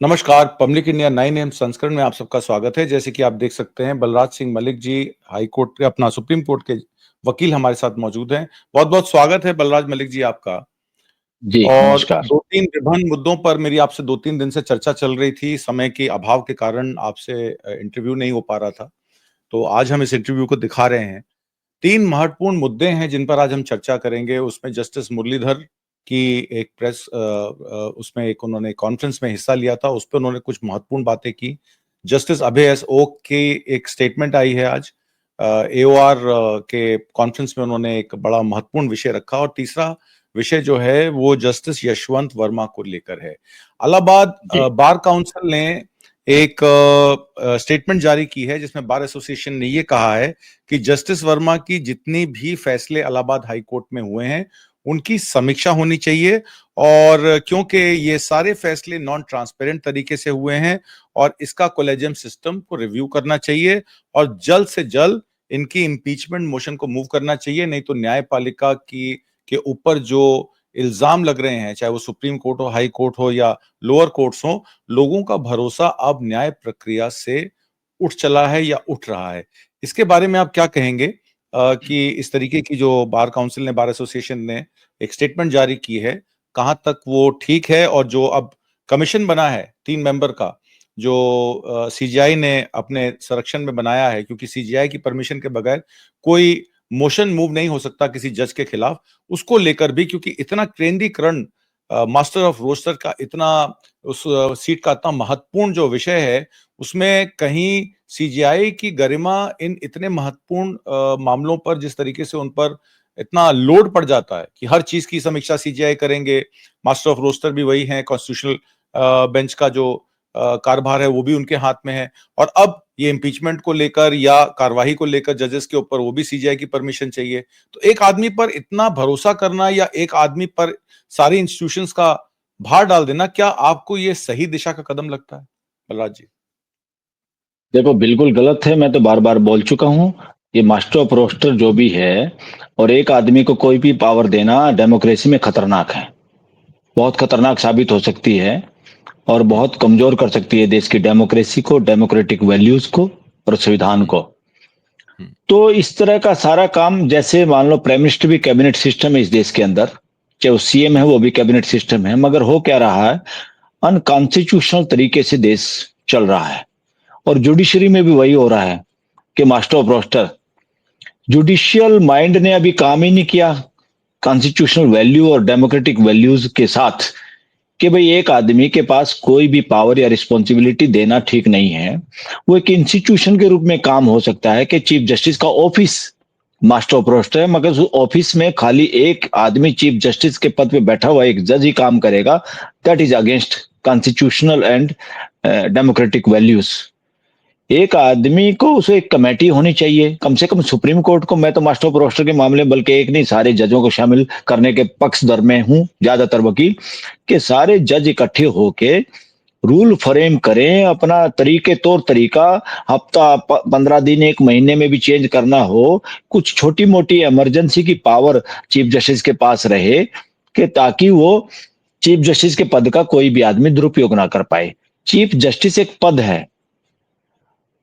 नमस्कार। Public India 9 AM संस्करण में आप सबका स्वागत है। जैसे कि आप देख सकते हैं, बलराज सिंह मलिक जी हाई कोर्ट के अपना सुप्रीम कोर्ट के वकील हमारे साथ मौजूद हैं। बहुत बहुत स्वागत है बलराज मलिक जी आपका। जी और नमस्कार। 2-3 विभिन्न मुद्दों पर मेरी आपसे 2-3 दिन से चर्चा चल रही थी। समय के अभाव के कारण आपसे इंटरव्यू नहीं हो पा रहा था, तो आज हम इस इंटरव्यू को दिखा रहे हैं। 3 महत्वपूर्ण मुद्दे हैं जिन पर आज हम चर्चा करेंगे। उसमें जस्टिस मुरलीधर की एक उसमें एक उन्होंने कॉन्फ्रेंस में हिस्सा लिया था, उस पे उन्होंने कुछ महत्वपूर्ण बातें की। जस्टिस अभय एस ओक की एक स्टेटमेंट आई है आज। एओआर के कॉन्फ्रेंस में उन्होंने एक बड़ा महत्वपूर्ण विषय रखा, और तीसरा विषय जो है वो जस्टिस यशवंत वर्मा को लेकर है। इलाहाबाद जी बार काउंसिल ने एक स्टेटमेंट जारी की है जिसमें बार एसोसिएशन ने ये कहा है कि जस्टिस वर्मा की जितनी भी फैसले इलाहाबाद हाई कोर्ट में हुए हैं उनकी समीक्षा होनी चाहिए, और क्योंकि ये सारे फैसले नॉन ट्रांसपेरेंट तरीके से हुए हैं और इसका कोलेजियम सिस्टम को रिव्यू करना चाहिए और जल्द से जल्द इनकी इम्पीचमेंट मोशन को मूव करना चाहिए। नहीं तो न्यायपालिका की के ऊपर जो इल्जाम लग रहे हैं, चाहे वो सुप्रीम कोर्ट हो, हाई कोर्ट हो या लोअर कोर्ट्स हो, लोगों का भरोसा अब न्याय प्रक्रिया से उठ चला है या उठ रहा है। इसके बारे में आप क्या कहेंगे कि इस तरीके की जो बार काउंसिल ने, बार एसोसिएशन ने एक स्टेटमेंट जारी की है, कहां तक वो ठीक है? और जो अब कमीशन बना है 3 मेंबर का, जो सीजीआई ने अपने संरक्षण में बनाया है, क्योंकि सीजीआई की परमिशन के बगैर कोई मोशन मूव नहीं हो सकता किसी जज के खिलाफ, उसको लेकर भी, क्योंकि इतना केंद्रीकरण मास्टर ऑफ रोस्टर का इतना उस सीट का इतना महत्वपूर्ण जो विषय है, उसमें कहीं सीजीआई की गरिमा इन इतने महत्वपूर्ण मामलों पर जिस तरीके से उन पर इतना लोड पड़ जाता है कि हर चीज की समीक्षा सीजीआई करेंगे। मास्टर ऑफ रोस्टर भी वही है, कॉन्स्टिट्यूशनल बेंच का जो कार्यभार है वो भी उनके हाथ में है, और अब ये इम्पीचमेंट को लेकर या कार्रवाई को लेकर जजेस के ऊपर वो भी सीजीआई की परमिशन चाहिए। तो एक आदमी पर इतना भरोसा करना या एक आदमी पर सारी इंस्टीट्यूशंस का भार डाल देना, क्या आपको ये सही दिशा का कदम लगता है बलराज जी? देखो, बिल्कुल गलत है। मैं तो बार बार बोल चुका हूँ। ये मास्टर ऑफ रोस्टर जो भी है और एक आदमी को कोई भी पावर देना डेमोक्रेसी में खतरनाक है। बहुत खतरनाक साबित हो सकती है और हम्म। बहुत कमजोर कर सकती है देश की डेमोक्रेसी को, डेमोक्रेटिक वैल्यूज को और संविधान हम्म। को। हम्म। तो इस तरह का सारा काम, जैसे मान लो प्राइम मिनिस्टर भी कैबिनेट सिस्टम है इस देश के अंदर, चाहे वो सीएम है वो भी कैबिनेट सिस्टम है, मगर हो क्या रहा है, अनकॉन्स्टिट्यूशनल तरीके से देश चल रहा है। और जुडिशरी में भी वही हो रहा है कि master of roster, judicial mind ने अभी काम ही नहीं किया कॉन्स्टिट्यूशनल वैल्यू और डेमोक्रेटिक वैल्यूज के साथ, कि भाई एक आदमी के पास कोई भी पावर या रिस्पॉन्सिबिलिटी देना ठीक नहीं है। वो एक इंस्टीट्यूशन के रूप में काम हो सकता है कि चीफ जस्टिस का ऑफिस मास्टर ऑफ रोस्टर है, मगर उस ऑफिस में खाली एक आदमी चीफ जस्टिस के पद पे बैठा हुआ एक जज ही काम करेगा। That is against constitutional and democratic values. एक आदमी को, उसे एक कमेटी होनी चाहिए कम से कम। सुप्रीम कोर्ट को मैं तो मास्टर ऑफ रोस्टर के मामले में बल्कि एक नहीं सारे जजों को शामिल करने के पक्ष दर में हूं, ज्यादातर वकील, कि सारे जज इकट्ठे होके रूल फ्रेम करें, अपना तरीके तौर तरीका, हफ्ता 15 दिन 1 महीने में भी चेंज करना हो, कुछ छोटी मोटी इमरजेंसी की पावर चीफ जस्टिस के पास रहे, कि ताकि वो चीफ जस्टिस के पद का कोई भी आदमी दुरुपयोग ना कर पाए। चीफ जस्टिस एक पद है,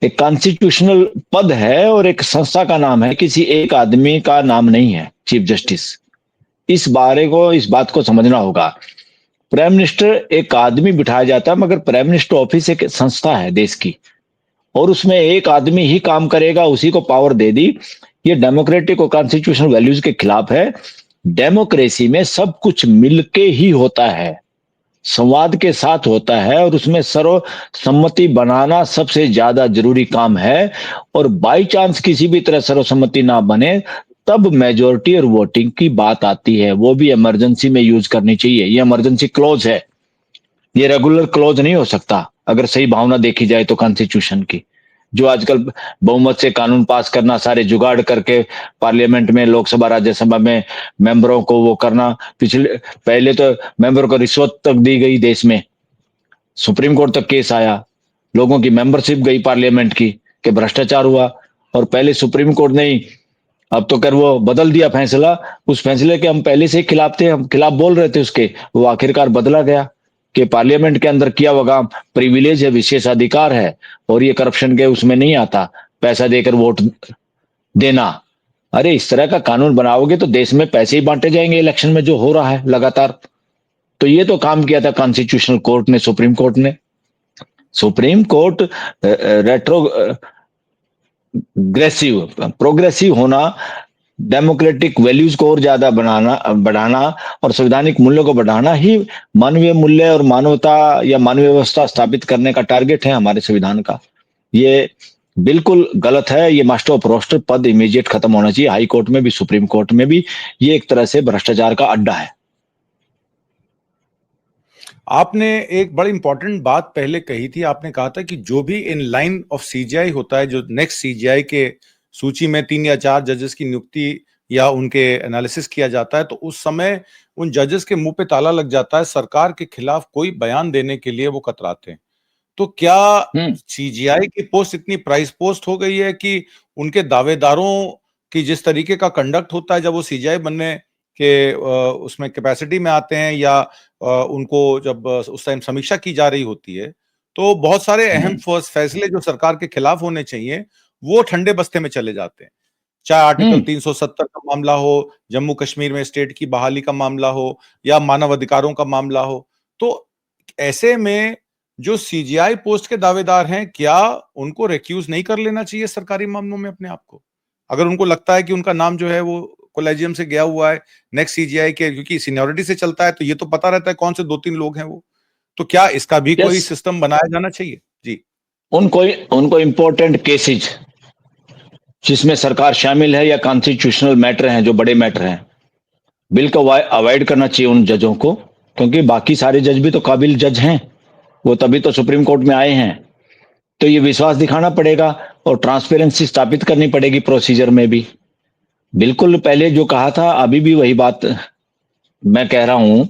एक कॉन्स्टिट्यूशनल पद है और एक संस्था का नाम है, किसी एक आदमी का नाम नहीं है चीफ जस्टिस। इस बात को समझना होगा। प्राइम मिनिस्टर एक आदमी बिठाया जाता है, मगर प्राइम मिनिस्टर ऑफिस एक संस्था है देश की, और उसमें एक आदमी ही काम करेगा, उसी को पावर दे दी। ये डेमोक्रेटिक और कॉन्स्टिट्यूशनल वैल्यूज के खिलाफ है। डेमोक्रेसी में सब कुछ मिलके ही होता है, संवाद के साथ होता है, और उसमें सर्वसम्मति बनाना सबसे ज्यादा जरूरी काम है। और बाई चांस किसी भी तरह सर्वसम्मति ना बने, तब मेजोरिटी और वोटिंग की बात आती है, वो भी इमरजेंसी में यूज करनी चाहिए। ये इमरजेंसी क्लॉज है, ये रेगुलर क्लॉज नहीं हो सकता अगर सही भावना देखी जाए तो कॉन्स्टिट्यूशन की। जो आजकल बहुमत से कानून पास करना, सारे जुगाड़ करके पार्लियामेंट में, लोकसभा राज्यसभा में मेंबरों को वो करना, पहले तो मेंबर को रिश्वत तक दी गई देश में, सुप्रीम कोर्ट तक केस आया, लोगों की मेंबरशिप गई पार्लियामेंट की कि भ्रष्टाचार हुआ। और पहले सुप्रीम कोर्ट ने ही, अब तो कर वो बदल दिया फैसला, उस फैसले के हम पहले से ही खिलाफ थे, हम खिलाफ बोल रहे थे उसके, वो आखिरकार बदला गया। कि पार्लियामेंट के अंदर किया होगा प्रिविलेज है, विशेष अधिकार है, और ये करप्शन के उसमें नहीं आता, पैसा देकर वोट देना। अरे इस तरह का कानून बनाओगे तो देश में पैसे ही बांटे जाएंगे इलेक्शन में, जो हो रहा है लगातार। तो ये तो काम किया था कॉन्स्टिट्यूशनल कोर्ट ने, सुप्रीम कोर्ट ने। सुप्रीम कोर्ट प्रोग्रेसिव होना, डेमोक्रेटिक वैल्यूज को और ज्यादा बढ़ाना और संवैधानिक मूल्यों को बढ़ाना ही मानवीय मूल्य और मानवता या मानवीय व्यवस्था स्थापित करने का टारगेट है हमारे संविधान का। ये बिल्कुल गलत है। ये मास्टर ऑफ रोस्टर पद इमीडिएट खत्म होना चाहिए, हाई कोर्ट में भी सुप्रीम कोर्ट में भी। ये एक तरह से भ्रष्टाचार का अड्डा है। आपने एक बड़ी इंपॉर्टेंट बात पहले कही थी, आपने कहा था कि जो भी इन लाइन ऑफ सीजीआई होता है, जो नेक्स्ट सीजीआई के सूची में 3 या 4 जजेस की नियुक्ति या उनके एनालिसिस किया जाता है, तो उस समय उन जजेस के मुंह पे ताला लग जाता है, सरकार के खिलाफ कोई बयान देने के लिए वो कतराते हैं। तो क्या सीजीआई की पोस्ट इतनी प्राइस पोस्ट हो गई है कि उनके दावेदारों की जिस तरीके का कंडक्ट होता है जब वो सीजीआई बनने के उसमें कैपेसिटी में आते हैं, या उनको जब उस टाइम समीक्षा की जा रही होती है, तो बहुत सारे अहम फैसले जो सरकार के खिलाफ होने चाहिए वो ठंडे बस्ते में चले जाते हैं। चाहे आर्टिकल 370 का मामला हो, जम्मू कश्मीर में स्टेट की बहाली का मामला हो, या मानव अधिकारों का मामला हो। तो ऐसे में जो सीजीआई पोस्ट के दावेदार हैं, क्या उनको रिक्यूज नहीं कर लेना चाहिए सरकारी मामलों में अपने आप को? अगर उनको लगता है कि उनका नाम जो है वो कोलेजियम से गया हुआ है नेक्स्ट सीजीआई के, क्योंकि सीनियोरिटी से चलता है तो ये तो पता रहता है कौन से 2-3 लोग हैं वो। तो क्या इसका भी कोई सिस्टम बनाया जाना चाहिए? जी, उनको इंपॉर्टेंट केसेज जिसमें सरकार शामिल है या कॉन्स्टिट्यूशनल मैटर हैं, जो बड़े मैटर हैं, बिल को अवॉइड करना चाहिए उन जजों को, क्योंकि बाकी सारे जज भी तो काबिल जज हैं, वो तभी तो सुप्रीम कोर्ट में आए हैं। तो ये विश्वास दिखाना पड़ेगा और ट्रांसपेरेंसी स्थापित करनी पड़ेगी प्रोसीजर में भी। बिल्कुल पहले जो कहा था अभी भी वही बात मैं कह रहा हूं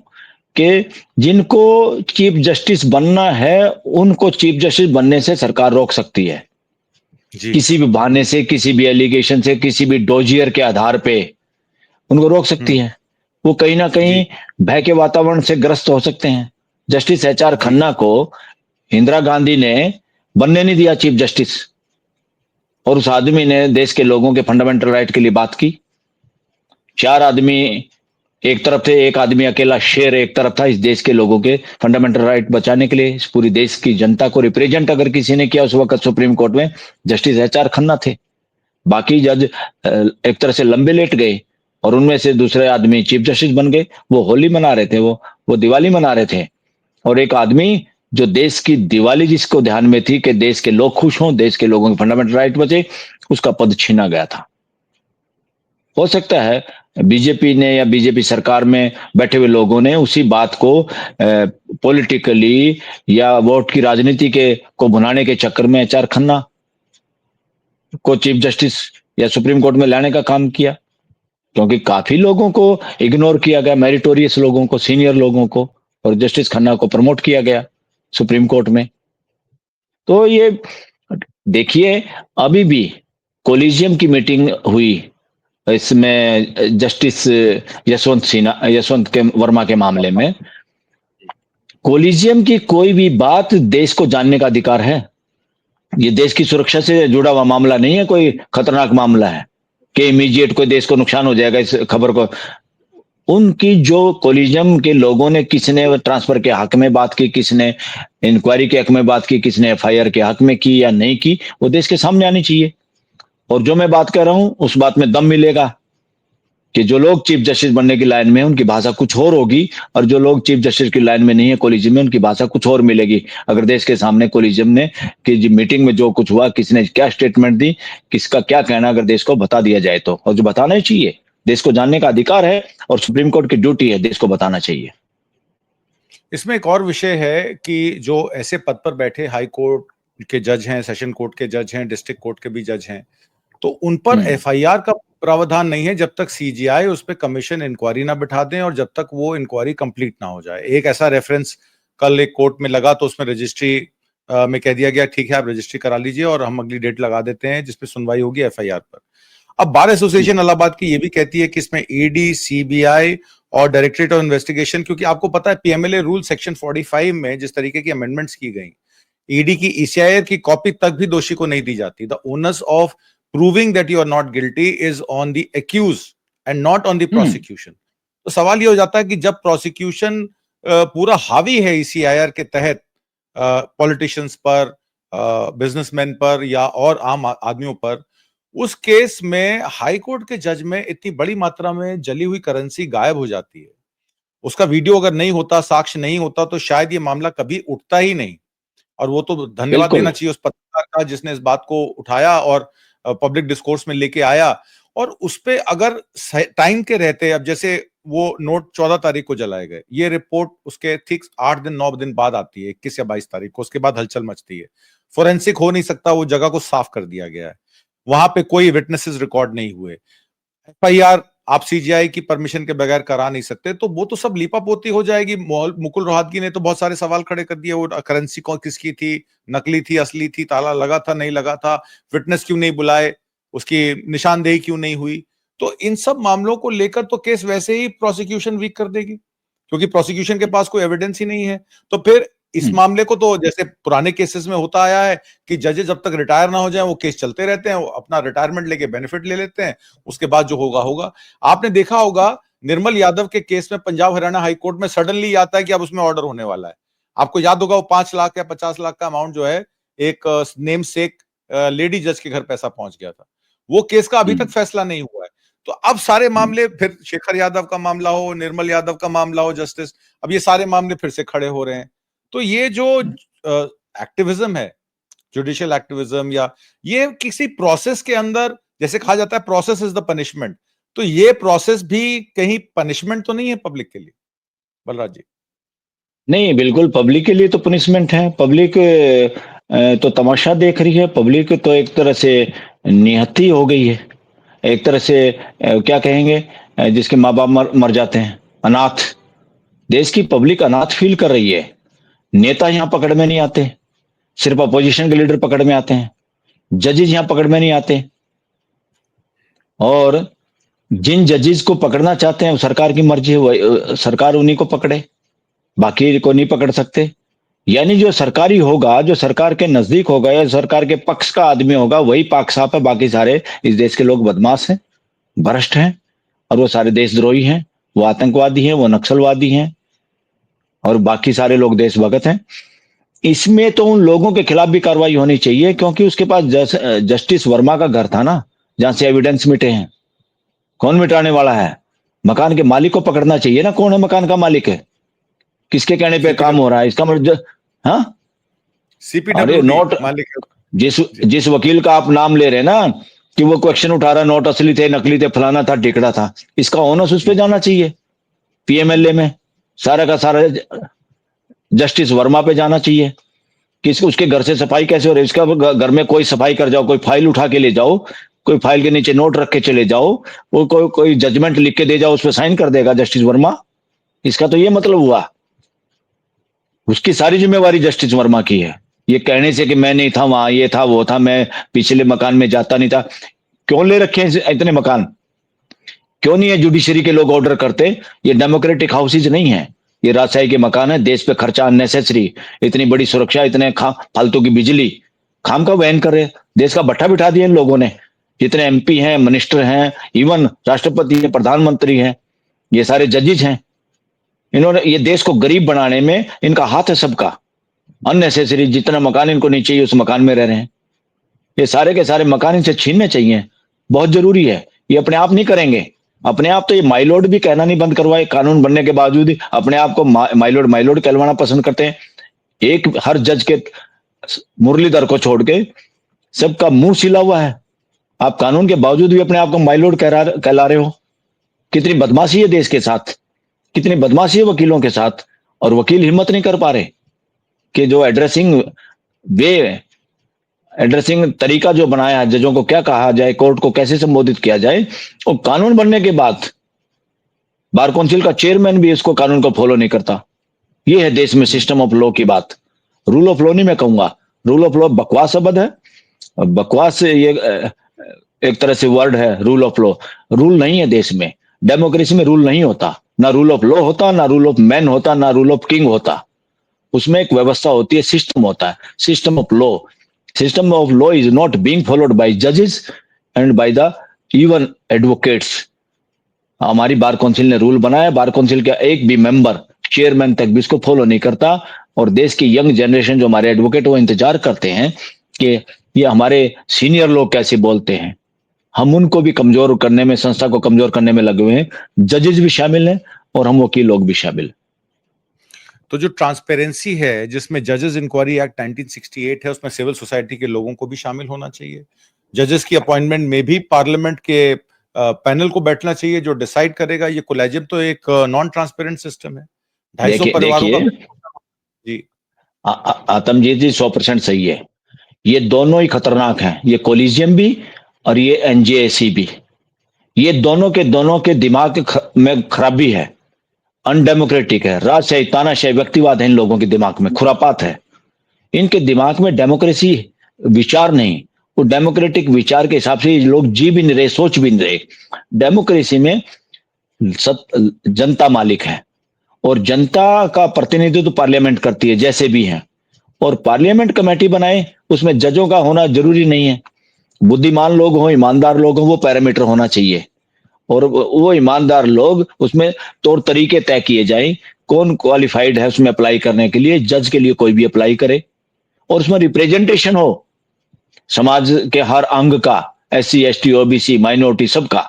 कि जिनको चीफ जस्टिस बनना है उनको चीफ जस्टिस बनने से सरकार रोक सकती है, किसी भी बहाने से, किसी भी एलिगेशन से, किसी भी डोजियर के आधार पे उनको रोक सकती है। वो कहीं ना कहीं भय के वातावरण से ग्रस्त हो सकते हैं। जस्टिस एचआर खन्ना को इंदिरा गांधी ने बनने नहीं दिया चीफ जस्टिस, और उस आदमी ने देश के लोगों के फंडामेंटल राइट के लिए बात की। 4 आदमी एक तरफ थे, एक आदमी अकेला शेर एक तरफ था इस देश के लोगों के फंडामेंटल राइट बचाने के लिए। इस पूरी देश की जनता को रिप्रेजेंट अगर किसी ने किया उस वक्त सुप्रीम कोर्ट में, जस्टिस एचआर खन्ना थे। बाकी जज एक तरह से लंबे लेट गए और उनमें से दूसरे आदमी चीफ जस्टिस बन गए। वो होली मना रहे थे, वो दिवाली मना रहे थे, और एक आदमी जो देश की दिवाली जिसको ध्यान में थी कि देश के लोग खुश हों, देश के लोगों के फंडामेंटल राइट बचे, उसका पद छीना गया था। हो सकता है बीजेपी ने या बीजेपी सरकार में बैठे हुए लोगों ने उसी बात को पॉलिटिकली या वोट की राजनीति के को भुनाने के चक्कर में एचआर खन्ना को चीफ जस्टिस या सुप्रीम कोर्ट में लाने का काम किया, क्योंकि काफी लोगों को इग्नोर किया गया, मेरिटोरियस लोगों को, सीनियर लोगों को, और जस्टिस खन्ना को प्रमोट किया गया सुप्रीम कोर्ट में। तो ये देखिए, अभी भी कोलिजियम की मीटिंग हुई, इसमें जस्टिस यशवंत के वर्मा के मामले में कोलिजियम की कोई भी बात देश को जानने का अधिकार है। ये देश की सुरक्षा से जुड़ा हुआ मामला नहीं है, कोई खतरनाक मामला है कि इमीडिएट कोई देश को नुकसान हो जाएगा इस खबर को। उनकी जो कोलिजियम के लोगों ने, किसने ट्रांसफर के हक में बात की, किसने इंक्वायरी के हक में बात की, किसने एफआईआर के हक में की या नहीं की, वो देश के सामने आनी चाहिए। और जो मैं बात कर रहा हूं उस बात में दम मिलेगा कि जो लोग चीफ जस्टिस बनने की लाइन में हैं उनकी भाषा कुछ और होगी, और जो लोग चीफ जस्टिस की लाइन में नहीं है कोलिजियम में, उनकी भाषा कुछ और मिलेगी। अगर देश के सामने कोलिजियम ने कि मीटिंग में जो कुछ हुआ, किसने क्या स्टेटमेंट दी, किसका क्या कहना, अगर देश को बता दिया जाए तो, और जो बताना ही चाहिए, देश को जानने का अधिकार है और सुप्रीम कोर्ट की ड्यूटी है देश को बताना चाहिए। इसमें एक और विषय है कि जो ऐसे पद पर बैठे हाई कोर्ट के जज हैं, सेशन कोर्ट के जज हैं, डिस्ट्रिक्ट कोर्ट के भी जज हैं, तो उन पर एफआईआर का प्रावधान नहीं है जब तक सीजीआई उस पर कमीशन इंक्वायरी ना बिठा दें और जब तक वो इंक्वायरी कंप्लीट ना हो जाए। एक ऐसा रेफरेंस कल एक कोर्ट में लगा, तो उसमें रजिस्ट्री में कह दिया गया ठीक है आप रजिस्ट्री करा लीजिए और हम अगली डेट लगा देते हैं जिसपे सुनवाई होगी एफआईआर पर। अब बार एसोसिएशन इलाहाबाद की ये भी कहती है कि इसमें ईडी, सीबीआई और डायरेक्टरेट ऑफ इन्वेस्टिगेशन, क्योंकि आपको पता है पीएमएलए रूल सेक्शन 45 में जिस तरीके की अमेंडमेंट्स की गई, ईडी की ईसीआईआर की कॉपी तक भी दोषी को नहीं दी जाती। The onus of proving that you are not guilty is on the accuse and not on the prosecution. तो सवाल ये हो जाता है कि जब प्रोसिक्यूशन पूरा हावी है ईसीआईआर के तहत पॉलिटिशियंस पर, बिजनेसमैन पर या और आम आदमियों पर, उस केस में हाई कोर्ट के जज में इतनी बड़ी मात्रा में जली हुई करेंसी गायब हो जाती है, उसका वीडियो अगर नहीं होता, साक्ष्य नहीं होता, तो शायद ये मामला कभी उठता ही नहीं। और वो तो धन्यवाद बिल्कुल। देना चाहिए उस पत्रकार का जिसने इस बात को उठाया और पब्लिक डिस्कोर्स में लेके आया। और उस पे अगर टाइम के रहते, अब जैसे वो नोट 14 तारीख को जलाए गए, ये रिपोर्ट उसके ठीक 8 दिन 9 दिन बाद आती है, 21 या 22 तारीख को, उसके बाद हलचल मचती है। फोरेंसिक हो नहीं सकता, वो जगह को साफ कर दिया गया है, वहां पे कोई विटनेसेस रिकॉर्ड नहीं हुए, एफआईआर आप सीजीआई की परमिशन के बगैर करा नहीं सकते, तो वो तो सब लीपापोती हो जाएगी। मुकुल रोहतगी ने तो बहुत सारे सवाल खड़े कर दिए, वो करेंसी कौन किसकी थी, नकली थी, असली थी, ताला लगा था, नहीं लगा था, विटनेस क्यों नहीं बुलाए, उसकी निशानदेही क्यों नहीं हुई। तो इन सब मामलों को लेकर तो केस वैसे ही प्रोसिक्यूशन वीक कर देगी, क्योंकि प्रोसिक्यूशन के पास कोई एविडेंस ही नहीं है। तो फिर इस मामले को तो जैसे पुराने केसेस में होता आया है कि जजेस जब तक रिटायर ना हो जाए वो केस चलते रहते हैं, वो अपना रिटायरमेंट लेके बेनिफिट ले लेते हैं, उसके बाद जो होगा होगा। आपने देखा होगा निर्मल यादव के केस में पंजाब हरियाणा हाई कोर्ट में सडनली आता है कि अब उसमें ऑर्डर होने वाला है। आपको याद होगा वो 5 लाख या 50 लाख का अमाउंट जो है एक नेम सेक लेडी जज के घर पैसा पहुंच गया था, वो केस का अभी तक फैसला नहीं हुआ है। तो अब सारे मामले, फिर शेखर यादव का मामला हो, निर्मल यादव का मामला हो, जस्टिस, अब ये सारे मामले फिर से खड़े हो रहे हैं। तो ये जो एक्टिविज्म है, जुडिशियल एक्टिविज्म, या ये किसी प्रोसेस के अंदर, जैसे कहा जाता है प्रोसेस इज द पनिशमेंट, तो ये प्रोसेस भी कहीं पनिशमेंट तो नहीं है पब्लिक के लिए, बलराज जी? नहीं, बिल्कुल पब्लिक के लिए तो पनिशमेंट है। पब्लिक तो तमाशा देख रही है, पब्लिक तो एक तरह से निहत्थी हो गई है, एक तरह से क्या कहेंगे, जिसके माँ बाप मर जाते हैं, अनाथ। देश की पब्लिक अनाथ फील कर रही है। नेता यहां पकड़ में नहीं आते, सिर्फ अपोजिशन के लीडर पकड़ में आते हैं, जजेज यहां पकड़ में नहीं आते, और जिन जजेस को पकड़ना चाहते हैं सरकार की मर्जी है, सरकार उन्हीं को पकड़े, बाकी को नहीं पकड़ सकते। यानी जो सरकारी होगा, जो सरकार के नजदीक होगा या सरकार के पक्ष का आदमी होगा, वही पाक साफ है, बाकी सारे इस देश के लोग बदमाश हैं, भ्रष्ट हैं, और वो सारे देशद्रोही हैं, वो आतंकवादी हैं, वो नक्सलवादी हैं, और बाकी सारे लोग देशभक्त हैं। इसमें तो उन लोगों के खिलाफ भी कार्रवाई होनी चाहिए, क्योंकि उसके पास जस्टिस वर्मा का घर था ना, जहां से एविडेंस मिटे हैं। कौन मिटाने वाला है? मकान के मालिक को पकड़ना चाहिए ना, कौन है मकान का मालिक है, किसके कहने पे काम हो रहा है, इसका मतलब। हाँ, अरे सीपीडब्ल्यूडी नोट, मालिक। जिस जिस वकील का आप नाम ले रहे हैं ना कि वो क्वेश्चन उठा रहा, नोट असली थे, नकली थे, फलाना था, टिकड़ा था, इसका ओनस उस पे जाना चाहिए, पीएमएलए में सारा का सारा जस्टिस वर्मा पे जाना चाहिए कि उसके घर से सफाई कैसे हो रही है। इसका घर में कोई सफाई कर जाओ, कोई फाइल उठा के ले जाओ, कोई फाइल के नीचे नोट रख के चले जाओ, वो कोई जजमेंट लिख के दे जाओ, उस पर साइन कर देगा जस्टिस वर्मा। इसका तो ये मतलब हुआ, उसकी सारी जिम्मेवारी जस्टिस वर्मा की है। ये कहने से कि मैं नहीं था वहां, ये था वो था, मैं पिछले मकान में जाता नहीं था, क्यों ले रखे हैं इतने मकान? क्यों नहीं है जुडिशरी के लोग ऑर्डर करते? ये डेमोक्रेटिक हाउसेज नहीं है, ये राजशाही के मकान है। देश पे खर्चा अननेसेसरी, इतनी बड़ी सुरक्षा, इतने फालतू की बिजली खाम का वहन कर रहे, देश का भट्ठा बिठा दिया इन लोगों ने। जितने एमपी हैं, मिनिस्टर हैं, इवन राष्ट्रपति हैं, प्रधानमंत्री हैं, ये सारे जजेज हैं, इन्होंने ये देश को गरीब बनाने में इनका हाथ है सबका। अननेसेसरी जितना मकान इनको नहीं चाहिए उस मकान में रह रहे हैं। ये सारे के सारे मकान इनसे छीनने चाहिए, बहुत जरूरी है। ये अपने आप नहीं करेंगे, अपने आप तो ये माइलोड भी कहना नहीं बंद करवाए, कानून बनने के बावजूद ही अपने आप को माइलोड कहलवाना पसंद करते हैं। एक हर जज के मुरलीधर को छोड़ के सबका मुंह सिला हुआ है, आप कानून के बावजूद भी अपने आप को माइलोड कहला रहे हो। कितनी बदमाशी है देश के साथ, कितनी बदमाशी है वकीलों के साथ, और वकील हिम्मत नहीं कर पा रहे कि जो एड्रेसिंग तरीका जो बनाया है, जजों को क्या कहा जाए, कोर्ट को कैसे संबोधित किया जाए, और कानून बनने के बाद बार काउंसिल का चेयरमैन भी इसको कानून को फॉलो नहीं करता। ये है देश में सिस्टम ऑफ लॉ की बात। रूल ऑफ लॉ नहीं मैं कहूंगा, रूल ऑफ लॉ बकवास शब्द है, बकवास ये एक तरह से वर्ड है रूल ऑफ लॉ। रूल नहीं है देश में, डेमोक्रेसी में रूल नहीं होता। ना रूल ऑफ लॉ होता, ना रूल ऑफ मैन होता, ना रूल ऑफ किंग होता। उसमें एक व्यवस्था होती है, सिस्टम होता है, system of law. System of law is not being followed by जजेस and by the even advocates. हमारी बार काउंसिल ने रूल बनाया, बार काउंसिल का एक भी मेंबर, चेयरमैन तक भी इसको फॉलो नहीं करता। और देश की यंग जनरेशन जो हमारे एडवोकेट वो इंतजार करते हैं कि ये हमारे सीनियर लोग कैसे बोलते हैं। हम उनको भी कमजोर करने में, संस्था को कमजोर करने में लगे हुए हैं। जजेस भी शामिल हैं और हम वकील लोग भी शामिल। तो जो ट्रांसपेरेंसी है जिसमें जजेस इंक्वायरी एक्ट 1968 है, उसमें सिविल सोसाइटी के लोगों को भी शामिल होना चाहिए। जजेस की अपॉइंटमेंट में भी पार्लियामेंट के पैनल को बैठना चाहिए जो डिसाइड करेगा। ये कोलेजियम तो एक नॉन ट्रांसपेरेंट सिस्टम है। 250 देखिए परिवारों का। देखिए जी। आतमजीत जी 100% सही है। ये दोनों ही खतरनाक हैं, ये कोलिजियम भी और ये एनजेएसी भी। ये दोनों के दिमाग में खराबी है, अनडेमोक्रेटिक है, राजशाही, तानाशाही, व्यक्तिवाद है इन लोगों के दिमाग में, खुरापात है। इनके दिमाग में डेमोक्रेसी विचार नहीं। वो डेमोक्रेटिक विचार के हिसाब से ये लोग जी भी नहीं रहे, सोच भी नहीं रहे। डेमोक्रेसी में जनता मालिक है और जनता का प्रतिनिधित्व तो पार्लियामेंट करती है जैसे भी है। और पार्लियामेंट कमेटी बनाए, उसमें जजों का होना जरूरी नहीं है। बुद्धिमान लोग हों, ईमानदार लोग हों, वो पैरामीटर होना चाहिए। और वो ईमानदार लोग उसमें तौर तरीके तय किए जाएं, कौन क्वालिफाइड है उसमें अप्लाई करने के लिए, जज के लिए कोई भी अप्लाई करे। और उसमें रिप्रेजेंटेशन हो समाज के हर अंग का, SC ST OBC माइनॉरिटी सबका,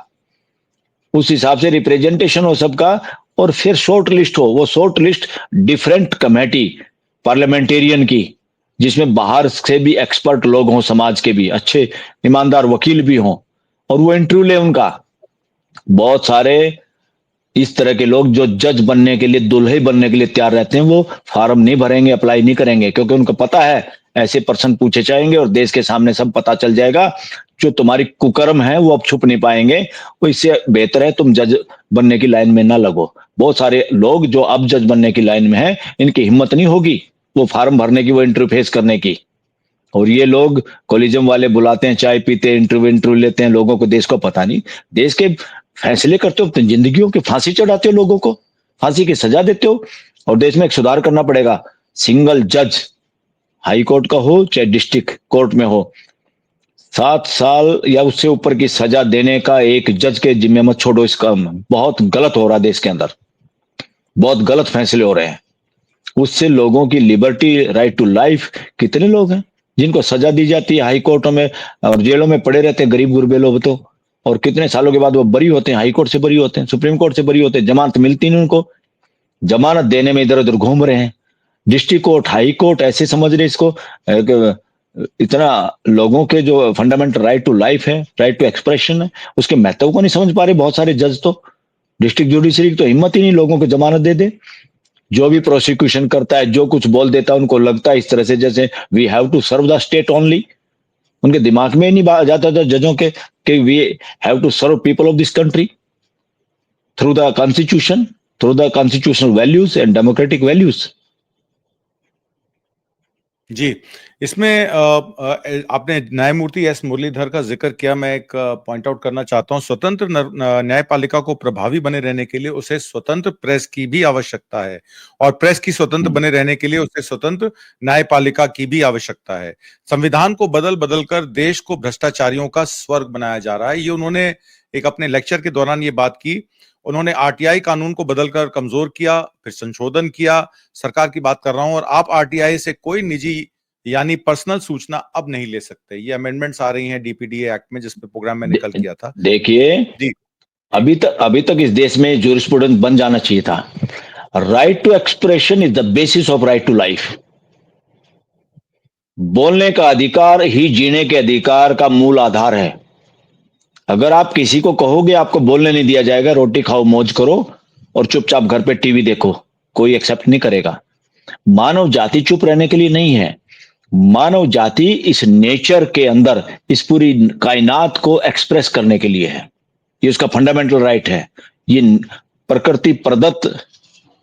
उस हिसाब से रिप्रेजेंटेशन हो सबका। और फिर शॉर्ट लिस्ट हो, वो short list different committee parliamentarian की, जिसमें बाहर से भी एक्सपर्ट लोग हों, समाज के भी अच्छे ईमानदार वकील भी हों, और वो इंटरव्यू ले उनका। बहुत सारे इस तरह के लोग जो जज बनने के लिए, दुल्हे बनने के लिए तैयार रहते हैं, वो फॉर्म नहीं भरेंगे, अप्लाई नहीं करेंगे, क्योंकि उनको पता है ऐसे पर्सन पूछे जाएंगे और देश के सामने सब पता चल जाएगा। जो तुम्हारी कुकर्म है वो अब छुप नहीं पाएंगे। वो इससे बेहतर है तुम जज बनने की लाइन में ना लगो। बहुत सारे लोग जो अब जज बनने की लाइन में है, इनकी हिम्मत नहीं होगी वो फॉर्म भरने की, वो इंटरव्यू फेस करने की। और ये लोग कोलिजम वाले बुलाते हैं, चाय पीते हैं, इंटरव्यू लेते हैं लोगों को, देश को पता नहीं। देश के फैसले करते हो, अपनी जिंदगियों की फांसी चढ़ाते हो, लोगों को फांसी की सजा देते हो। और देश में एक सुधार करना पड़ेगा। सिंगल जज, हाई कोर्ट का हो चाहे डिस्ट्रिक्ट कोर्ट में हो, 7 साल या उससे ऊपर की सजा देने का एक जज के जिम्मे मत छोड़ो। इसका बहुत गलत हो रहा है देश के अंदर, बहुत गलत फैसले हो रहे हैं। उससे लोगों की लिबर्टी, राइट टू लाइफ, कितने लोग हैं जिनको सजा दी जाती है हाई कोर्टों में और जेलों में पड़े रहते हैं, गरीब गुरबे लोग तो। और कितने सालों के बाद वो बरी होते हैं, हाई कोर्ट से बरी होते हैं, सुप्रीम कोर्ट से बरी होते हैं, जमानत मिलती नहीं उनको। जमानत देने में इधर उधर घूम रहे हैं। डिस्ट्रिक्ट कोर्ट, हाई कोर्ट ऐसे समझ रहे इसको इतना लोगों के जो फंडामेंटल राइट टू लाइफ है, राइट टू एक्सप्रेशन है, उसके महत्व को नहीं समझ पा रहे बहुत सारे जज तो। डिस्ट्रिक्ट जुडिशरी की तो हिम्मत ही नहीं लोगों को जमानत दे दे। जो भी प्रोसिक्यूशन करता है, जो कुछ बोल देता है, उनको लगता है इस तरह से जैसे we have to serve the state only. उनके दिमाग में ही नहीं जाता था जजों के कि we have to serve people of this country through the constitution, through the constitutional values and democratic values. जी। इसमें आपने न्यायमूर्ति एस मुरलीधर का जिक्र किया। मैं एक पॉइंट आउट करना चाहता हूं, स्वतंत्र न्यायपालिका को प्रभावी बने रहने के लिए उसे स्वतंत्र प्रेस की भी आवश्यकता है, और प्रेस की स्वतंत्र बने रहने के लिए उसे स्वतंत्र न्यायपालिका की भी आवश्यकता है। संविधान को बदल बदल कर देश को भ्रष्टाचारियों का स्वर्ग बनाया जा रहा है। ये उन्होंने एक अपने लेक्चर के दौरान ये बात की। उन्होंने RTI कानून को बदलकर कमजोर किया, फिर संशोधन किया। सरकार की बात कर रहा हूं। और आप RTI से कोई निजी यानी पर्सनल सूचना अब नहीं ले सकते। ये अमेंडमेंट्स आ रही हैं DPDA एक्ट में, जिसपे प्रोग्राम मैंने कल किया था। देखिए, जी। अभी तक इस देश में जूरिस्प्रूडेंस बन जाना चाहिए था। Right to expression is the basis of right to life. बोलने का अधिकार ही जीने के अधिकार का मूल आधार है। अगर आप किसी को कहोगे आपको बोलने नहीं दिया जाएगा, रोटी खाओ मौज करो और चुपचाप घर पे टीवी देखो, कोई एक्सेप्ट नहीं करेगा। मानव जाति चुप रहने के लिए नहीं है। मानव जाति इस नेचर के अंदर इस पूरी कायनात को एक्सप्रेस करने के लिए है। ये उसका फंडामेंटल राइट है। ये प्रकृति प्रदत्त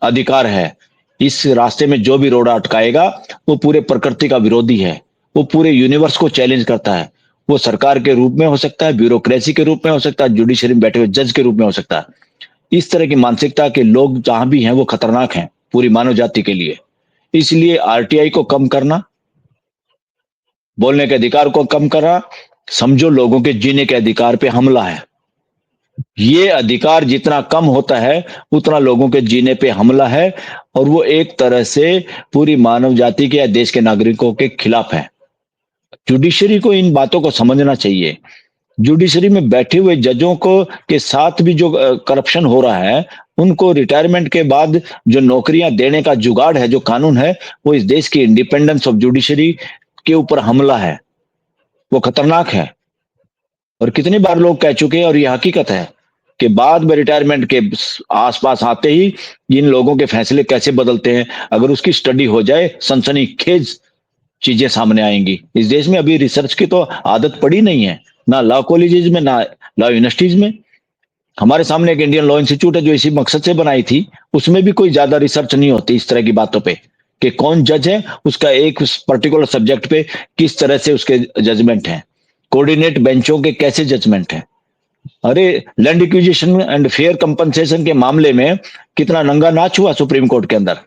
अधिकार है। इस रास्ते में जो भी रोड़ा अटकाएगा वो पूरे प्रकृति का विरोधी है। वो पूरे यूनिवर्स को चैलेंज करता है। वो सरकार के रूप में हो सकता है, ब्यूरोक्रेसी के रूप में हो सकता है, जुडिशरी में बैठे हुए जज के रूप में हो सकता है। इस तरह की मानसिकता के लोग जहां भी हैं वो खतरनाक हैं पूरी मानव जाति के लिए। इसलिए आरटीआई को कम करना, बोलने के अधिकार को कम करना, समझो लोगों के जीने के अधिकार पे हमला है। ये अधिकार जितना कम होता है उतना लोगों के जीने पे हमला है, और वो एक तरह से पूरी मानव जाति के या देश के नागरिकों के खिलाफ है। जुडिशरी को इन बातों को समझना चाहिए। जुडिशरी में बैठे हुए जजों को के साथ भी जो करप्शन हो रहा है, उनको रिटायरमेंट के बाद जो नौकरियां देने का जुगाड़ है, जो कानून है, वो इस देश की इंडिपेंडेंस ऑफ जुडिशरी के ऊपर हमला है। वो खतरनाक है। और कितनी बार लोग कह चुके हैं, और ये हकीकत है कि बाद में रिटायरमेंट के आसपास आते ही इन लोगों के फैसले कैसे बदलते हैं, अगर उसकी स्टडी हो जाए सनसनीखेज चीजें सामने आएंगी। इस देश में अभी रिसर्च की तो आदत पड़ी नहीं है, ना लॉ कॉलेजेस में, ना लॉ यूनिवर्सिटीज में। हमारे सामने एक इंडियन लॉ इंस्टीट्यूट है जो इसी मकसद से बनाई थी, उसमें भी कोई ज्यादा रिसर्च नहीं होती इस तरह की बातों पे कि कौन जज है, उसका एक पर्टिकुलर सब्जेक्ट पे किस तरह से उसके जजमेंट है, कोऑर्डिनेट बेंचों के कैसे जजमेंट है। अरे land acquisition and fair compensation के मामले में कितना नंगा नाच हुआ सुप्रीम कोर्ट के अंदर।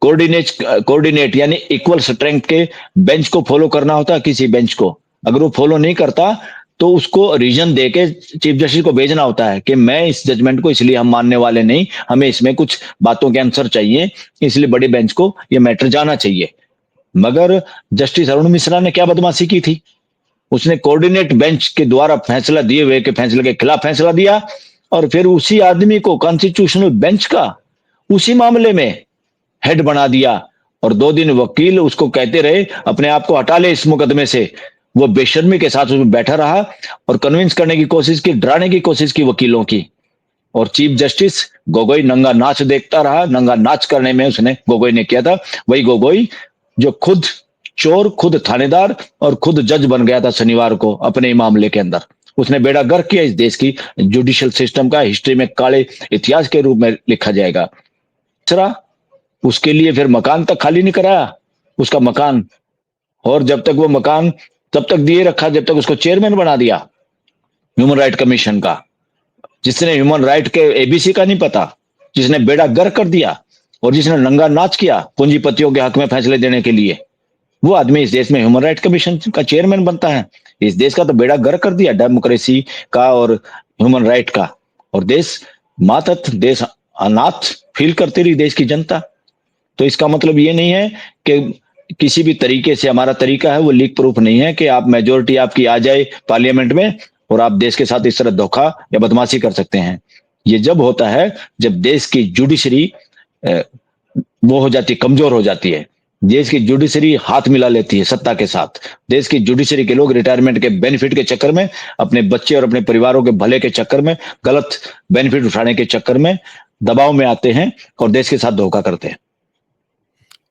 कोऑर्डिनेट यानी इक्वल स्ट्रेंथ के बेंच को फॉलो करना होता है किसी बेंच को, अगर वो फॉलो नहीं करता तो उसको रीजन देके चीफ जस्टिस को भेजना होता है कि मैं इस जजमेंट को इसलिए हम मानने वाले नहीं, हमें इसमें कुछ बातों के आंसर चाहिए, इसलिए बड़े बेंच को ये मैटर जाना चाहिए। मगर जस्टिस अरुण मिश्रा ने क्या बदमाशी की थी, उसने कोऑर्डिनेट बेंच के द्वारा फैसला दिए हुए के फैसले के खिलाफ फैसला दिया, और फिर उसी आदमी को कॉन्स्टिट्यूशनल बेंच का उसी मामले में हेड बना दिया, और 2 दिन वकील उसको कहते रहे अपने आप को हटा ले इस मुकदमे से। वो बेशर्मी के साथ उसमें बैठा रहा और कन्विंस करने की कोशिश की, डराने की कोशिश की वकीलों की, और चीफ जस्टिस गोगोई नंगा नाच देखता रहा। नंगा नाच करने में उसने गोगोई ने किया था, वही गोगोई जो खुद चोर, खुद थानेदार और खुद जज बन गया था शनिवार को अपने मामले के अंदर। उसने बेड़ा गर्क किया इस देश की जुडिशियल सिस्टम का, हिस्ट्री में काले इतिहास के रूप में लिखा जाएगा। तीसरा, उसके लिए फिर मकान तक खाली नहीं कराया उसका मकान, और जब तक वो मकान तब तक दिए रखा जब तक उसको चेयरमैन बना दिया ह्यूमन राइट कमीशन का, जिसने ह्यूमन राइट के एबीसी का नहीं पता, जिसने बेड़ा गर्क कर दिया और जिसने नंगा नाच किया पूंजीपतियों के हक में फैसले देने के लिए, वो आदमी इस देश में ह्यूमन राइट कमीशन का चेयरमैन बनता है। इस देश का तो बेड़ा गर्क कर दिया डेमोक्रेसी का और ह्यूमन राइट का, और देश मातहत, देश अनाथ फील करती रही देश की जनता। तो इसका मतलब ये नहीं है कि किसी भी तरीके से हमारा तरीका है वो लीक प्रूफ नहीं है कि आप मेजोरिटी आपकी आ जाए पार्लियामेंट में और आप देश के साथ इस तरह धोखा या बदमाशी कर सकते हैं। ये जब होता है जब देश की जुडिशरी वो हो जाती, कमजोर हो जाती है, देश की जुडिशरी हाथ मिला लेती है सत्ता के साथ। देश की जुडिशरी के लोग रिटायरमेंट के बेनिफिट के चक्कर में, अपने बच्चे और अपने परिवारों के भले के चक्कर में, गलत बेनिफिट उठाने के चक्कर में दबाव में आते हैं और देश के साथ धोखा करते हैं।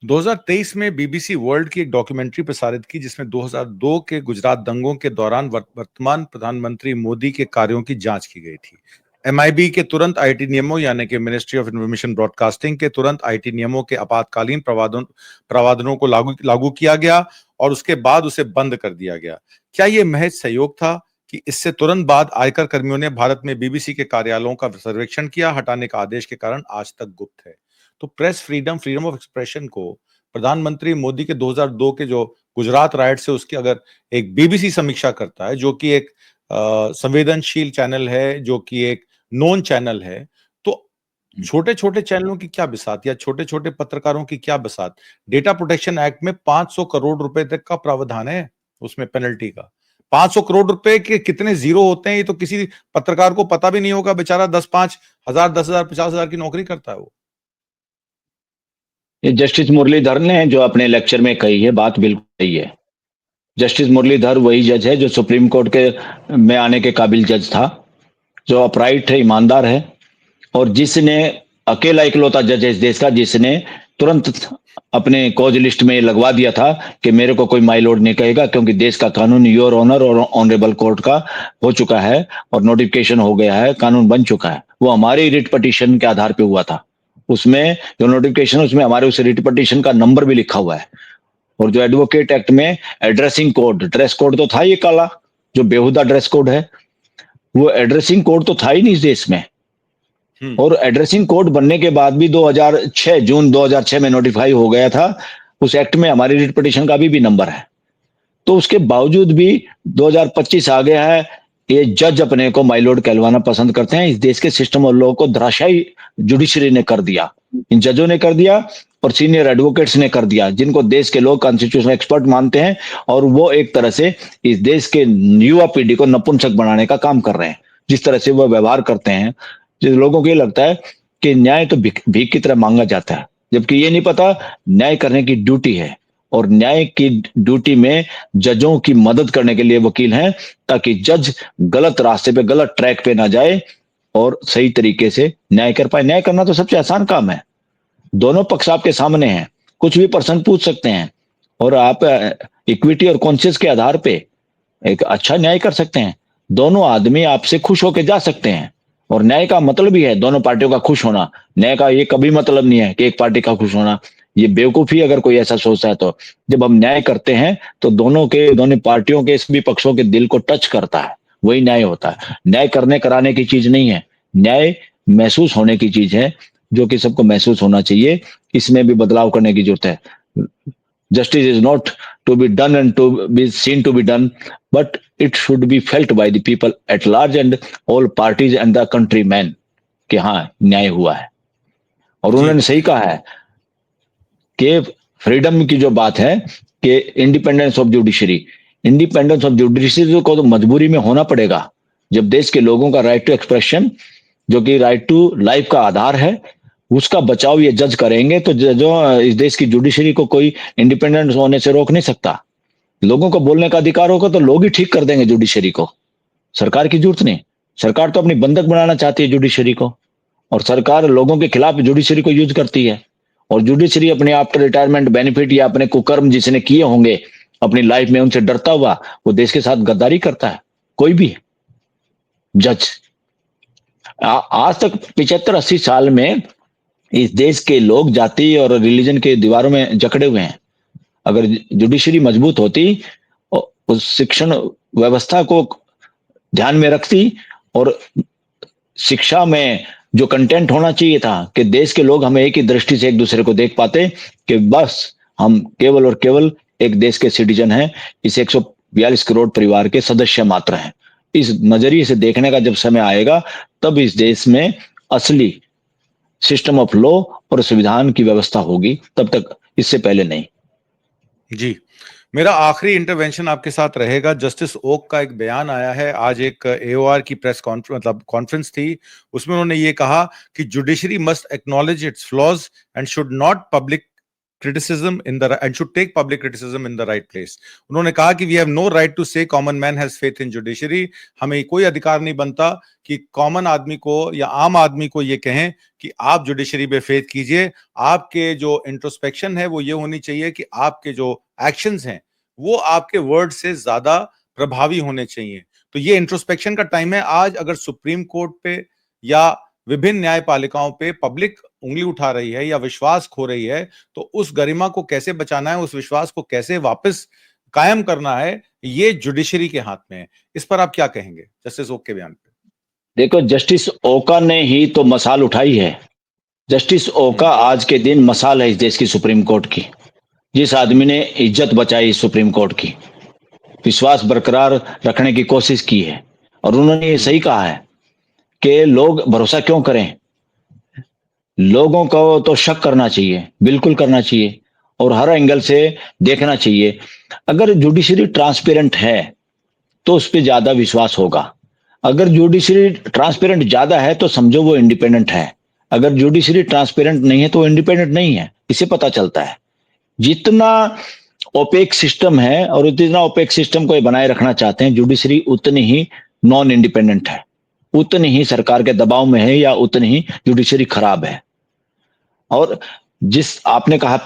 2023 में बीबीसी वर्ल्ड की एक डॉक्यूमेंट्री प्रसारित की जिसमें 2002 के गुजरात दंगों के दौरान वर्तमान प्रधानमंत्री मोदी के कार्यों की जांच की गई थी। एमआईबी के तुरंत आईटी नियमों यानी कि मिनिस्ट्री ऑफ इन्फॉर्मेशन ब्रॉडकास्टिंग के तुरंत आईटी नियमों के आपातकालीन प्रावधानों को लागू किया गया और उसके बाद उसे बंद कर दिया गया। क्या यह महज सहयोग था कि इससे तुरंत बाद आयकर कर्मियों ने भारत में बीबीसी के कार्यालयों का सर्वेक्षण किया? हटाने का आदेश के कारण आज तक गुप्त है। तो press freedom, freedom of expression को प्रधानमंत्री मोदी के 2002 के जो गुजरात राइट से उसकी अगर एक बीबीसी समीक्षा करता है, जो कि एक संवेदनशील चैनल है, जो कि एक नोन चैनल है, तो छोटे छोटे चैनलों की क्या बिसात या छोटे छोटे पत्रकारों की क्या बिसात? डेटा प्रोटेक्शन एक्ट में 500 करोड़ रुपए तक का प्रावधान है उसमें पेनल्टी का। 500 करोड़ रुपए के कितने जीरो होते हैं ये तो किसी पत्रकार को पता भी नहीं होगा। बेचारा 10,000, 10,000, 50,000 की नौकरी करता है वो। ये जस्टिस मुरलीधर ने जो अपने लेक्चर में कही है बात बिल्कुल सही है। जस्टिस मुरलीधर वही जज है जो सुप्रीम कोर्ट के में आने के काबिल जज था, जो अपराइट है, ईमानदार है, और जिसने अकेला इकलौता जज है इस देश का जिसने तुरंत अपने कॉज लिस्ट में लगवा दिया था कि मेरे को कोई माय लॉर्ड नहीं कहेगा, क्योंकि देश का कानून योर ऑनर और ऑनरेबल कोर्ट का हो चुका है और नोटिफिकेशन हो गया है, कानून बन चुका है। वो हमारे रिट पिटीशन के आधार पे हुआ था। उसमें जो नोटिफिकेशन उसमें हमारे उस रिट पिटीशन का नंबर भी लिखा हुआ है। और जो एडवोकेट एक्ट में एड्रेसिंग कोड, ड्रेस कोड तो था ये काला जो बेहुदा ड्रेस कोड है, वो एड्रेसिंग कोड तो था ही नहीं इस देश में। और एड्रेसिंग कोड बनने के बाद भी 2006 जून 2006 में नोटिफाई हो गया था। उस एक्ट में हमारी रिट पिटीशन का अभी भी नंबर है। तो उसके बावजूद भी 2025 आ गया है, ये जज अपने को माय लॉर्ड कहलवाना पसंद करते हैं। इस देश के सिस्टम और लॉ को धराशायी जुडिशरी ने कर दिया, इन जजों ने कर दिया और सीनियर एडवोकेट्स ने कर दिया, जिनको देश के लोग कॉन्स्टिट्यूशनल एक्सपर्ट मानते हैं। और वो एक तरह से इस देश के युवा पीढ़ी को नपुंसक बनाने का काम कर रहे हैं। जिस तरह से वो व्यवहार करते हैं, जिस लोगों को ये लगता है कि न्याय तो भीख की तरह मांगा जाता है, जबकि ये नहीं पता न्याय करने की ड्यूटी है। और न्याय की ड्यूटी में जजों की मदद करने के लिए वकील हैं, ताकि जज गलत रास्ते पे, गलत ट्रैक पे ना जाए और सही तरीके से न्याय कर पाए। न्याय करना तो सबसे आसान काम है। दोनों पक्ष आपके सामने हैं, कुछ भी पर्सन पूछ सकते हैं और आप इक्विटी और कॉन्शियस के आधार पे एक अच्छा न्याय कर सकते हैं। दोनों आदमी आपसे खुश होकर जा सकते हैं। और न्याय का मतलब ही है दोनों पार्टियों का खुश होना। न्याय का ये कभी मतलब नहीं है कि एक पार्टी का खुश होना। ये बेवकूफी अगर कोई ऐसा सोचता है। तो जब हम न्याय करते हैं तो दोनों पार्टियों के सभी पक्षों के दिल को टच करता है, वही न्याय होता है। न्याय करने कराने की चीज नहीं है, न्याय महसूस होने की चीज है, जो कि सबको महसूस होना चाहिए। इसमें भी बदलाव करने की जरूरत है। Justice is not to be done and to be seen to be done, but it should be felt by the people at large and all parties and the countrymen कि हाँ न्याय हुआ है। और उन्होंने सही कहा है कि फ्रीडम की जो बात है कि इंडिपेंडेंस ऑफ जुडिशरी को तो मजबूरी में होना पड़ेगा। जब देश के लोगों का राइट टू एक्सप्रेशन, जो कि राइट टू लाइफ का आधार है, उसका बचाव ये जज करेंगे, तो जो इस देश की जुडिशरी को कोई इंडिपेंडेंट होने से रोक नहीं सकता। लोगों को बोलने का अधिकार होगा तो लोग ही ठीक कर देंगे जुडिशरी को, सरकार की जरूरत नहीं। सरकार तो अपनी बंधक बनाना चाहती है जुडिशरी को, और सरकार लोगों के खिलाफ जुडिशरी को यूज करती है। और जुडिशरी अपने आफ्टर रिटायरमेंट बेनिफिट या अपने कुकर्म जिसने किए होंगे अपनी लाइफ में, उनसे डरता हुआ वो देश के साथ गद्दारी करता है। कोई भी जज आज तक 75-80 साल में इस देश के लोग जाति और रिलीजन के दीवारों में जकड़े हुए हैं। अगर जुडिशरी मजबूत होती, उस शिक्षण व्यवस्था को ध्यान में रखती और शिक्षा में जो कंटेंट होना चाहिए था कि देश के लोग हमें एक ही दृष्टि से एक दूसरे को देख पाते कि बस हम केवल और केवल एक देश के सिटीजन हैं, इस 142 करोड़ परिवार के सदस्य मात्र हैं। इस नजरिए से देखने का जब समय आएगा, तब इस देश में असली सिस्टम ऑफ लॉ और संविधान की व्यवस्था होगी, तब तक इससे पहले नहीं। जी, मेरा आखिरी इंटरवेंशन आपके साथ रहेगा। जस्टिस ओक का एक बयान आया है आज, एक एओआर की प्रेस कॉन्फ्रेंस थी, उसमें उन्होंने ये कहा कि judiciary must acknowledge it's flaws and should not should take public criticism in the right place. उन्होंने कहा कि we have no right to say common man has faith in judiciary. हमें कोई अधिकार नहीं बनता कि कॉमन आदमी को या आम आदमी को ये कहें कि आप जुडिशरी पे फेथ कीजिए। आपके जो इंट्रोस्पेक्शन है वो ये होनी चाहिए कि आपके जो एक्शंस हैं वो आपके वर्ड से ज्यादा प्रभावी होने चाहिए। तो ये इंट्रोस्पेक्शन का टाइम है। आज अगर सुप्रीम कोर्ट पे या विभिन्न न्यायपालिकाओं पे पब्लिक उंगली उठा रही है या विश्वास खो रही है, तो उस गरिमा को कैसे बचाना है, उस विश्वास को कैसे वापस कायम करना है, ये जुडिशरी के हाथ में है। इस पर आप क्या कहेंगे जस्टिस ओक के बयान पे? देखो, जस्टिस ओका ने ही तो मसाल उठाई है। जस्टिस ओका आज के दिन मसाल है इस देश की सुप्रीम कोर्ट की। जिस आदमी ने इज्जत बचाई सुप्रीम कोर्ट की, विश्वास बरकरार रखने की कोशिश की है, और उन्होंने ये सही कहा है कि लोग भरोसा क्यों करें। लोगों को तो शक करना चाहिए, बिल्कुल करना चाहिए, और हर एंगल से देखना चाहिए। अगर जुडिशरी ट्रांसपेरेंट है तो उस पर ज्यादा विश्वास होगा। अगर जुडिशरी ट्रांसपेरेंट ज्यादा है तो समझो वो इंडिपेंडेंट है। अगर जुडिशरी ट्रांसपेरेंट नहीं है तो वो इंडिपेंडेंट नहीं है। इससे पता चलता है जितना ओपेक सिस्टम है और जितना ओपेक सिस्टम को बनाए रखना चाहते हैं जुडिशरी, उतनी ही नॉन इंडिपेंडेंट है, उतनी ही सरकार के दबाव में है, या उतनी ही जुडिशरी खराब है। और जिस आपने कहा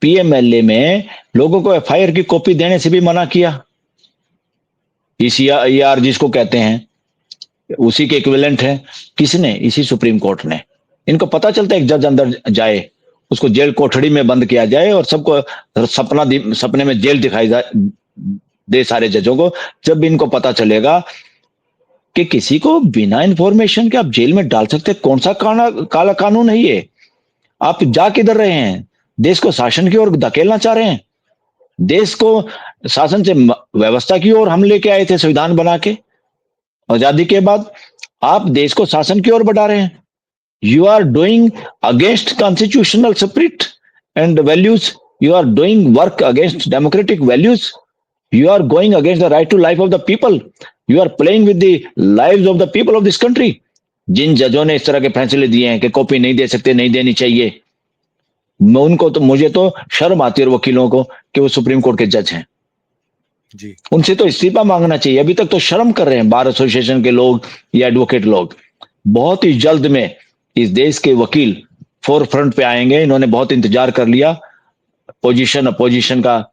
पीएमएलए में लोगों को एफआईआर की कॉपी देने से भी मना किया। ईसीआर जिसको कहते हैं, उसी के इक्विवेलेंट है। किसने? इसी सुप्रीम कोर्ट ने। इनको पता चलता है एक जज अंदर जाए, उसको जेल कोठड़ी में बंद किया जाए और सबको सपने में जेल दिखाई दे सारे जजों को। जब इनको पता चलेगा कि किसी को बिना इंफॉर्मेशन के आप जेल में डाल सकते हैं? कौन सा काला कानून है ये? आप जा किधर रहे हैं? देश को शासन की ओर धकेलना चाह रहे हैं? देश को शासन से व्यवस्था की ओर हम लेके आए थे संविधान बना के आजादी के बाद। आप देश को शासन की ओर बढ़ा रहे हैं। You are doing against constitutional spirit and values. You are doing work against democratic values. You are going against the right to life of the people. You are playing with the lives of the people of this country. जिन जजों ने इस तरह के फैसले दिए हैं कि कॉपी नहीं दे सकते, नहीं देनी चाहिए, मैं उनको तो, मुझे तो शर्म आती है वकीलों को कि वो सुप्रीम कोर्ट के जज हैं। जी उनसे तो इस्तीफा मांगना चाहिए। अभी तक तो शर्म कर रहे हैं बार एसोसिएशन के लोग या एडवोकेट लोग। बहुत ही जल्द में इस देश के वकील फोर फ्रंट पे आएंगे। इन्होंने बहुत इंतजार कर लिया पोजीशन अपोजिशन का,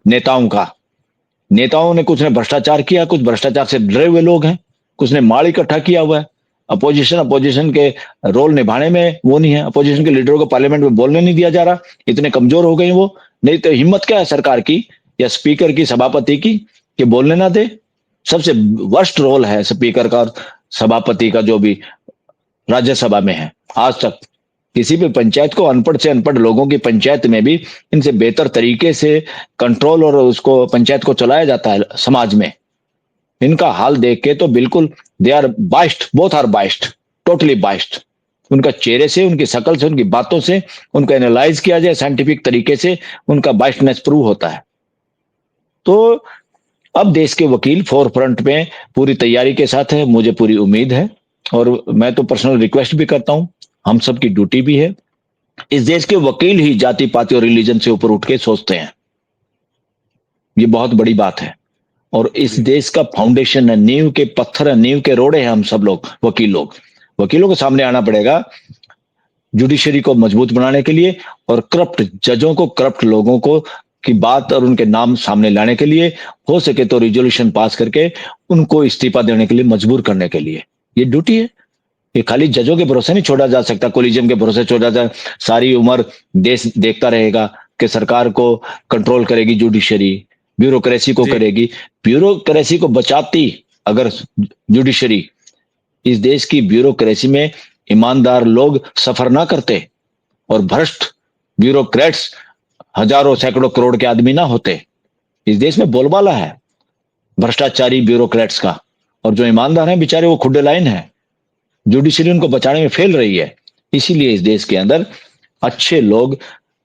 नेताओं ने कुछ ने भ्रष्टाचार किया, कुछ भ्रष्टाचार से डरे हुए लोग हैं, कुछ ने माल इकट्ठा किया हुआ है। अपोजिशन के रोल निभाने में वो नहीं है। अपोजिशन के लीडरों को पार्लियामेंट में बोलने नहीं दिया जा रहा, इतने कमजोर हो गए वो। नहीं तो हिम्मत क्या है सरकार की या स्पीकर की, सभापति की, कि बोलने ना दे। सबसे वर्स्ट रोल है स्पीकर का और सभापति का, जो भी राज्यसभा में है। आज तक किसी भी पंचायत को, अनपढ़ से अनपढ़ लोगों की पंचायत में भी इनसे बेहतर तरीके से कंट्रोल और उसको पंचायत को चलाया जाता है समाज में। इनका हाल देख के तो बिल्कुल they are biased, both are biased, totally biased. उनका चेहरे से, उनकी शक्ल से, उनकी बातों से, उनका एनालाइज किया जाए साइंटिफिक तरीके से, उनका बाइस्डनेस प्रूव होता है। तो अब देश के वकील फोर फ्रंट में पूरी तैयारी के साथ है, मुझे पूरी उम्मीद है। और मैं तो पर्सनल रिक्वेस्ट भी करता हूं, हम सबकी ड्यूटी भी है। इस देश के वकील ही जाति पाति और रिलीजन से ऊपर उठ के सोचते हैं। ये बहुत बड़ी बात है। और इस देश का फाउंडेशन है, नींव के पत्थर है, नींव के रोड़े हैं हम सब लोग, वकीलों के सामने आना पड़ेगा जुडिशरी को मजबूत बनाने के लिए, और करप्ट जजों को, करप्ट लोगों को की बात और उनके नाम सामने लाने के लिए, हो सके तो रिजोल्यूशन पास करके उनको इस्तीफा देने के लिए मजबूर करने के लिए। ये ड्यूटी है। ये खाली जजों के भरोसे नहीं छोड़ा जा सकता, कोलिजियम के भरोसे छोड़ा जा। सारी उम्र देश देखता रहेगा कि सरकार को कंट्रोल करेगी जुडिशरी, ब्यूरोक्रेसी को करेगी। ब्यूरोक्रेसी को बचाती अगर जुडिशरी, इस देश की ब्यूरोक्रेसी में ईमानदार लोग सफर ना करते और भ्रष्ट ब्यूरोक्रेट्स हजारों सैकड़ों करोड़ के आदमी ना होते। इस देश में बोलबाला है भ्रष्टाचारी ब्यूरोक्रेट्स का, और जो ईमानदार हैं बेचारे वो खुड्डे लाइन है। जुडिशरी उनको बचाने में फेल रही है। इसीलिए इस देश के अंदर अच्छे लोग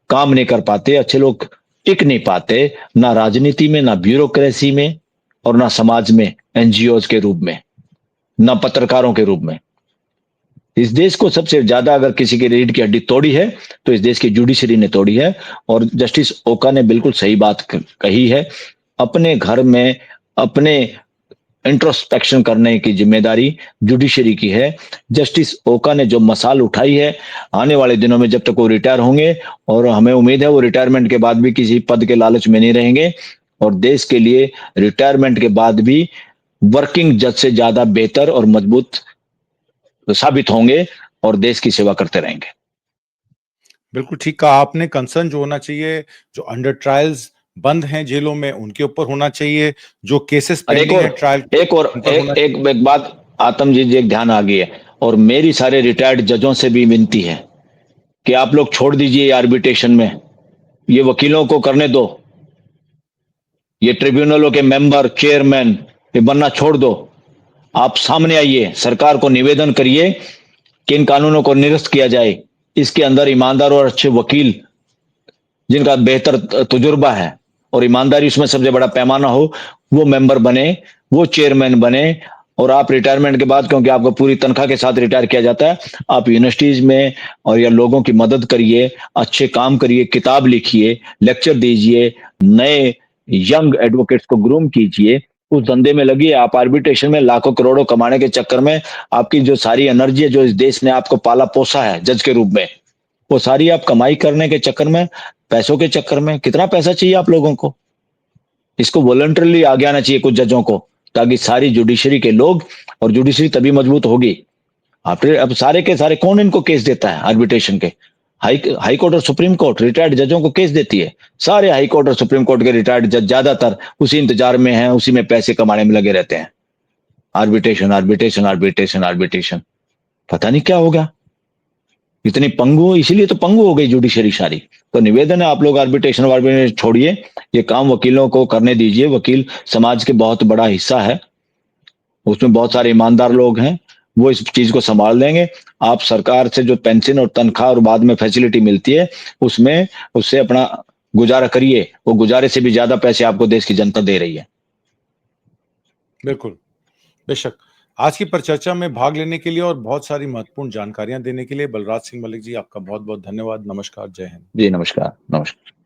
काम नहीं कर पाते, अच्छे लोग टिक नहीं पाते, ना राजनीति में, ना ब्यूरोक्रेसी में, और ना समाज में, एनजीओज के रूप में, ना पत्रकारों के रूप में। इस देश को सबसे ज्यादा अगर किसी की रीढ़ की हड्डी तोड़ी है तो इस देश की जुडिशरी ने तोड़ी है। और जस्टिस ओका ने बिल्कुल सही बात कही है। अपने घर में अपने इंट्रोस्पेक्शन करने की जिम्मेदारी जुडिशरी की है। जस्टिस ओका ने जो मसाल उठाई है, आने वाले दिनों में जब तक वो रिटायर होंगे, और हमें उम्मीद है वो रिटायरमेंट के बाद भी किसी पद के लालच में नहीं रहेंगे, और देश के लिए रिटायरमेंट के बाद भी वर्किंग जज से ज्यादा बेहतर और मजबूत साबित होंगे और देश की सेवा करते रहेंगे। बिल्कुल ठीक कहा आपने। कंसर्न जो होना चाहिए, जो अंडर ट्रायल्स बंद हैं जेलों में, उनके ऊपर होना चाहिए। जो केसेस पेंडिंग है ट्रायल, एक बात आतम जी, एक ध्यान आ गई है, और मेरी सारे रिटायर्ड जजों से भी विनती है कि आप लोग छोड़ दीजिए आर्बिट्रेशन में, ये वकीलों को करने दो। ये ट्रिब्यूनलों के मेंबर, चेयरमैन, ये बनना छोड़ दो। आप सामने आइए, सरकार को निवेदन करिए कि इन कानूनों को निरस्त किया जाए। इसके अंदर ईमानदार और अच्छे वकील जिनका बेहतर तजुर्बा है और ईमानदारी उसमें सबसे बड़ा पैमाना हो, वो मेंबर बने, वो चेयरमैन बने। और आप रिटायरमेंट के बाद, क्योंकि आपको पूरी तनख्वाह के साथ रिटायर किया जाता है, आप यूनिवर्सिटीज में और या लोगों की मदद करिए, अच्छे काम करिए, किताब लिखिए, लेक्चर दीजिए, नए यंग एडवोकेट्स को ग्रूम कीजिए, उस धंधे में लगिए। आप आर्बिट्रेशन में लाखों करोड़ों कमाने के चक्कर में आपकी जो सारी एनर्जी है, जो इस देश ने आपको पाला पोसा है जज के रूप में, वो सारी आप कमाई करने के चक्कर में, पैसों के चक्कर में, कितना पैसा चाहिए आप लोगों को, इसको वॉलंटरली आगे आना चाहिए कुछ जजों को, ताकि सारी जुडिशरी के लोग, और जुडिशरी तभी मजबूत होगी। अब सारे के सारे कौन इनको केस देता है आर्बिट्रेशन के? हाई कोर्ट और सुप्रीम कोर्ट रिटायर्ड जजों को केस देती है। सारे हाई कोर्ट और सुप्रीम कोर्ट के रिटायर्ड जज ज्यादातर उसी इंतजार में हैं, उसी में पैसे कमाने में लगे रहते हैं। आर्बिट्रेशन आर्बिट्रेशन आर्बिट्रेशन आर्बिट्रेशन, पता नहीं क्या हो गया, इतनी पंगु, इसीलिए तो पंगु हो गई जुडिशरी सारी। तो निवेदन है, आप लोग आर्बिट्रेशन वार्बिट्रेशन छोड़िए, ये काम वकीलों को करने दीजिए। वकील समाज के बहुत बड़ा हिस्सा है, उसमें बहुत सारे ईमानदार लोग हैं, वो इस चीज को संभाल लेंगे। आप सरकार से जो पेंशन और तनख्वाह और बाद में फैसिलिटी मिलती है, उसमें उससे अपना गुजारा करिए। वो गुजारे से भी ज्यादा पैसे आपको देश की जनता दे रही है। बिल्कुल, बेशक। आज की परिचर्चा में भाग लेने के लिए और बहुत सारी महत्वपूर्ण जानकारियां देने के लिए बलराज सिंह मलिक जी, आपका बहुत बहुत धन्यवाद। नमस्कार, जय हिंद। जी नमस्कार, नमस्कार।